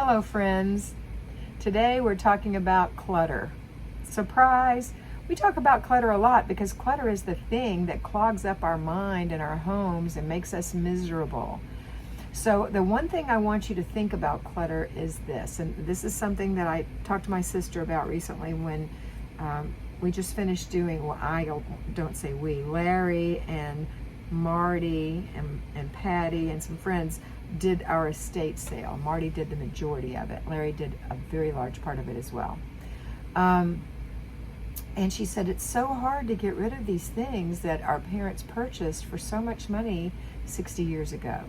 Hello friends. Today we're talking about clutter. Surprise! We talk about clutter a lot because clutter is the thing that clogs up our mind and our homes and makes us miserable. So the one thing I want you to think about clutter is this, and this is something that I talked to my sister about recently when we just finished doing, well, I don't say we, Larry and Marty and Patty and some friends did our estate sale. Marty did the majority of it. Larry did a very large part of it as well. And she said it's so hard to get rid of these things that our parents purchased for so much money 60 years ago.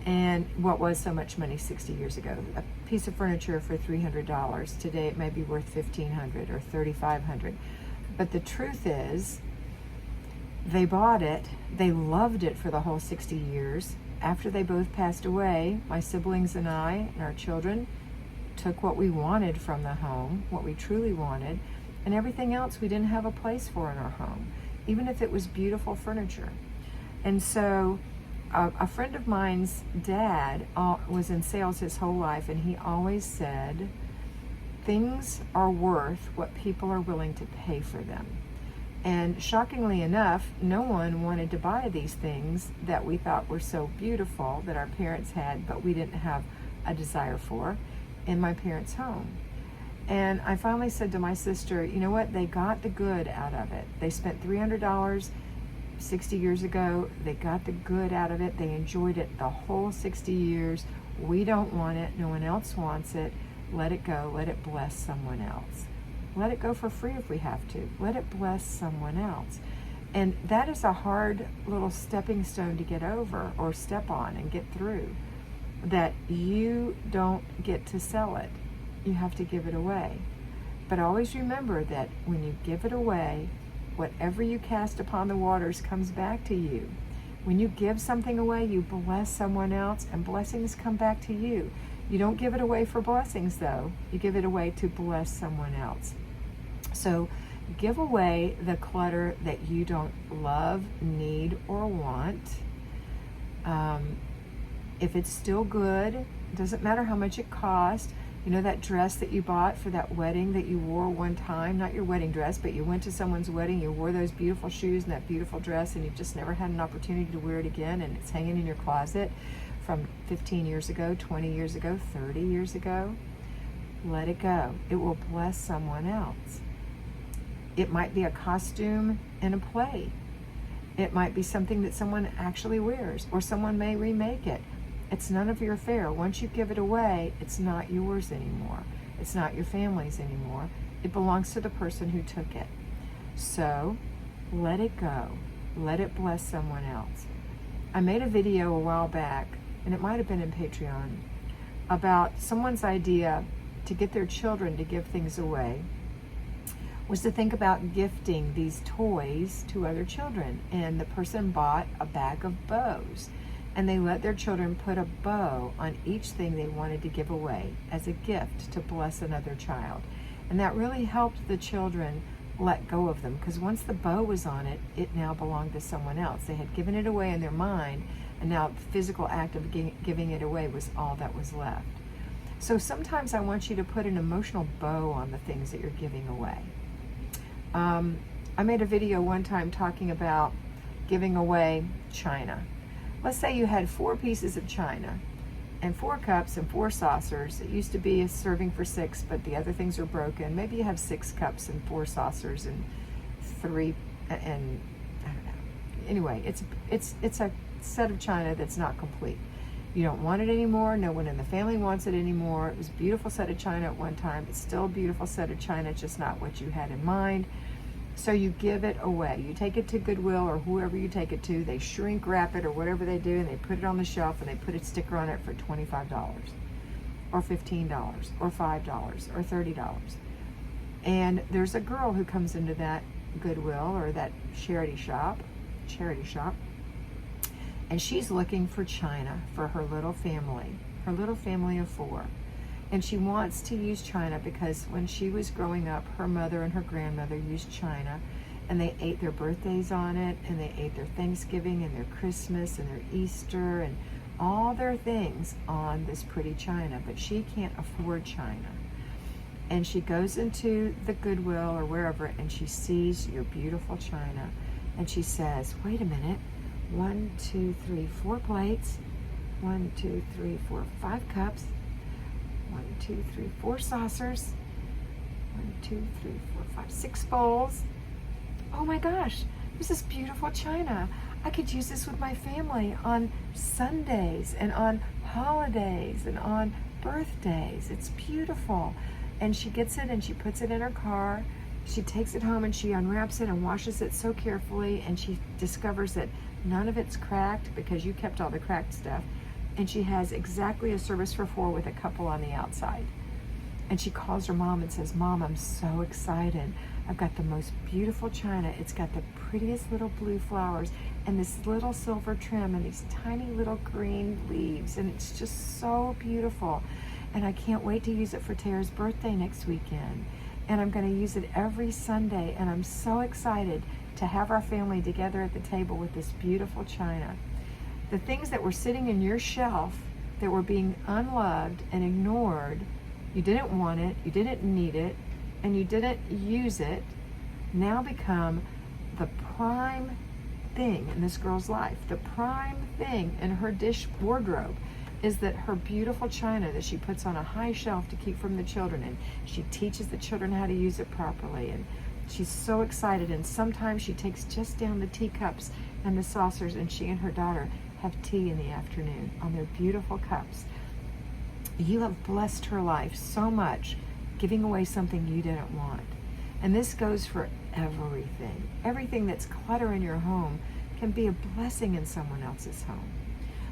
And what was so much money 60 years ago? A piece of furniture for $300. Today it may be worth $1,500 or $3,500. But the truth is, they bought it, they loved it for the whole 60 years. After they both passed away, my siblings and I and our children took what we wanted from the home, what we truly wanted, and everything else we didn't have a place for in our home, even if it was beautiful furniture. And so a friend of mine's dad was in sales his whole life, and he always said, things are worth what people are willing to pay for them. And shockingly enough, no one wanted to buy these things that we thought were so beautiful that our parents had, but we didn't have a desire for in my parents' home. And I finally said to my sister, you know what? They got the good out of it. They spent $300 60 years ago. They got the good out of it. They enjoyed it the whole 60 years. We don't want it. No one else wants it. Let it go. Let it bless someone else. Let it go for free if we have to. Let it bless someone else. And that is a hard little stepping stone to get over or step on and get through. That you don't get to sell it. You have to give it away. But always remember that when you give it away, whatever you cast upon the waters comes back to you. When you give something away, you bless someone else, and blessings come back to you. You don't give it away for blessings, though. You give it away to bless someone else. So give away the clutter that you don't love, need, or want. If it's still good, it doesn't matter how much it cost. You know that dress that you bought for that wedding that you wore one time, not your wedding dress, but you went to someone's wedding, you wore those beautiful shoes and that beautiful dress, and you've just never had an opportunity to wear it again, and it's hanging in your closet from 15 years ago, 20 years ago, 30 years ago. Let it go. It will bless someone else. It might be a costume in a play. It might be something that someone actually wears, or someone may remake it. It's none of your affair. Once you give it away, it's not yours anymore. It's not your family's anymore. It belongs to the person who took it. So let it go. Let it bless someone else. I made a video a while back, and it might have been in Patreon, about someone's idea to get their children to give things away was to think about gifting these toys to other children. And the person bought a bag of bows, and they let their children put a bow on each thing they wanted to give away as a gift to bless another child. And that really helped the children let go of them, because once the bow was on it, it now belonged to someone else. They had given it away in their mind, and now the physical act of giving it away was all that was left. So sometimes I want you to put an emotional bow on the things that you're giving away. I made a video one time talking about giving away china. Let's say you had 4 pieces of china and 4 cups and 4 saucers. It used to be a serving for 6, but the other things are broken. Maybe you have 6 cups and 4 saucers and 3, and I don't know. Anyway, it's a set of china that's not complete. You don't want it anymore. No one in the family wants it anymore. It was a beautiful set of china at one time. It's still a beautiful set of china, just not what you had in mind. So you give it away. You take it to Goodwill or whoever you take it to. They shrink wrap it or whatever they do, and they put it on the shelf, and they put a sticker on it for $25 or $15 or $5 or $30. And there's a girl who comes into that Goodwill or that charity shop, and she's looking for china for her little family of 4. And she wants to use china because when she was growing up, her mother and her grandmother used china, and they ate their birthdays on it, and they ate their Thanksgiving and their Christmas and their Easter and all their things on this pretty china, but she can't afford china. And she goes into the Goodwill or wherever, and she sees your beautiful china, and she says, wait a minute, 1, 2, 3, 4 plates, 1, 2, 3, 4, 5 cups, 1, 2, 3, 4 saucers, 1, 2, 3, 4, 5, 6 bowls. Oh my gosh, there's this beautiful china. I could use this with my family on Sundays and on holidays and on birthdays. It's beautiful. And she gets it and she puts it in her car. She takes it home and she unwraps it and washes it so carefully, and she discovers that none of it's cracked because you kept all the cracked stuff. And she has exactly a service for 4 with a couple on the outside. And she calls her mom and says, Mom, I'm so excited. I've got the most beautiful china. It's got the prettiest little blue flowers and this little silver trim and these tiny little green leaves. And it's just so beautiful. And I can't wait to use it for Tara's birthday next weekend. And I'm going to use it every Sunday. And I'm so excited to have our family together at the table with this beautiful china. The things that were sitting in your shelf that were being unloved and ignored, you didn't want it, you didn't need it, and you didn't use it, now become the prime thing in this girl's life. The prime thing in her dish wardrobe is that her beautiful china that she puts on a high shelf to keep from the children, and she teaches the children how to use it properly, and she's so excited. And sometimes she takes just down the teacups and the saucers, and she and her daughter have tea in the afternoon on their beautiful cups. You have blessed her life so much, giving away something you didn't want. And this goes for everything. Everything that's clutter in your home can be a blessing in someone else's home.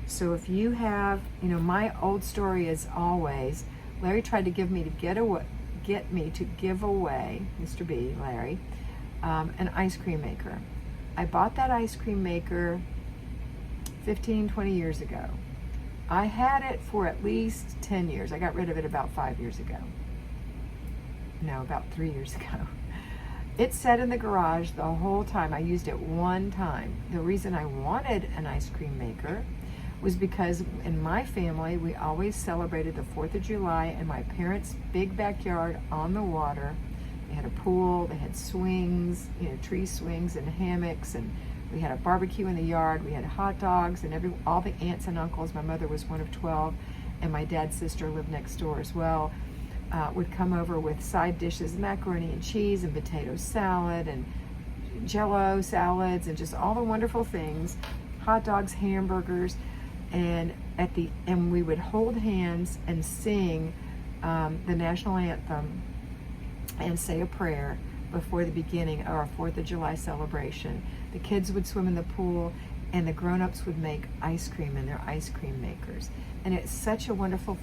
So if you have, my old story is always, Larry tried to get me to give away, Mr. B, Larry, an ice cream maker. I bought that ice cream maker 15, 20 years ago. I had it for at least 10 years. I got rid of it about 5 years ago. No, about 3 years ago. It sat in the garage the whole time. I used it one time. The reason I wanted an ice cream maker was because in my family, we always celebrated the 4th of July in my parents' big backyard on the water. They had a pool, they had swings, tree swings and hammocks, and we had a barbecue in the yard. We had hot dogs, and all the aunts and uncles, my mother was one of 12, and my dad's sister lived next door as well, would come over with side dishes, macaroni and cheese and potato salad and Jell-O salads and just all the wonderful things, hot dogs, hamburgers, and we would hold hands and sing the national anthem and say a prayer before the beginning of our 4th of July celebration. The kids would swim in the pool, and the grown-ups would make ice cream in their ice cream makers. And it's such a wonderful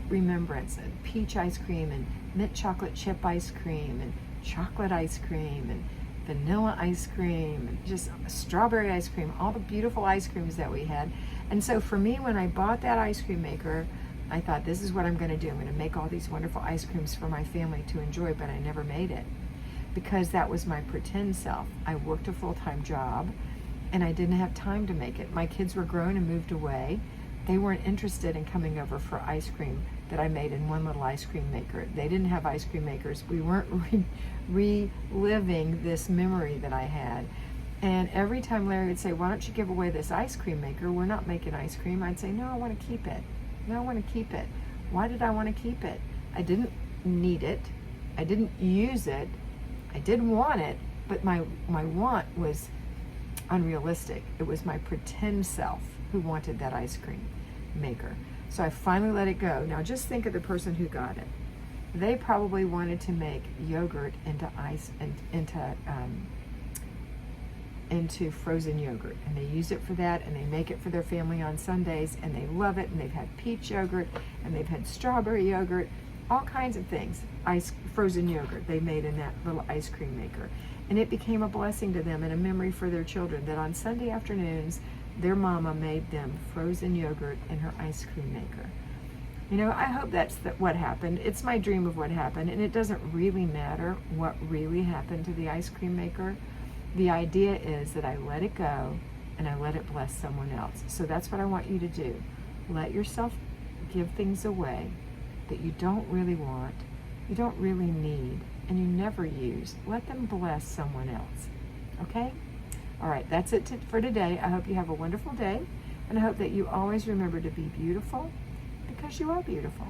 remembrance. And peach ice cream and mint chocolate chip ice cream and chocolate ice cream and vanilla ice cream and just strawberry ice cream, all the beautiful ice creams that we had. And so for me, when I bought that ice cream maker, I thought, this is what I'm going to do. I'm going to make all these wonderful ice creams for my family to enjoy, but I never made it because that was my pretend self. I worked a full-time job and I didn't have time to make it. My kids were grown and moved away. They weren't interested in coming over for ice cream that I made in one little ice cream maker. They didn't have ice cream makers. We weren't reliving this memory that I had. And every time Larry would say, why don't you give away this ice cream maker? We're not making ice cream. I'd say, no, I want to keep it. No, I want to keep it. Why did I want to keep it? I didn't need it. I didn't use it. I did want it, but my want was unrealistic. It was my pretend self who wanted that ice cream maker. So I finally let it go. Now just think of the person who got it. They probably wanted to make yogurt into ice and into frozen yogurt, and they use it for that, and they make it for their family on Sundays, and they love it. And they've had peach yogurt, and they've had strawberry yogurt, all kinds of things. Frozen yogurt they made in that little ice cream maker, and it became a blessing to them and a memory for their children that on Sunday afternoons their mama made them frozen yogurt in her ice cream maker. I hope that's what happened. It's my dream of what happened, and it doesn't really matter what really happened to the ice cream maker. The idea is that I let it go and I let it bless someone else. So that's what I want you to do. Let yourself give things away that you don't really want, you don't really need, and you never use. Let them bless someone else. Okay? All right, that's it for today. I hope you have a wonderful day, and I hope that you always remember to be beautiful because you are beautiful.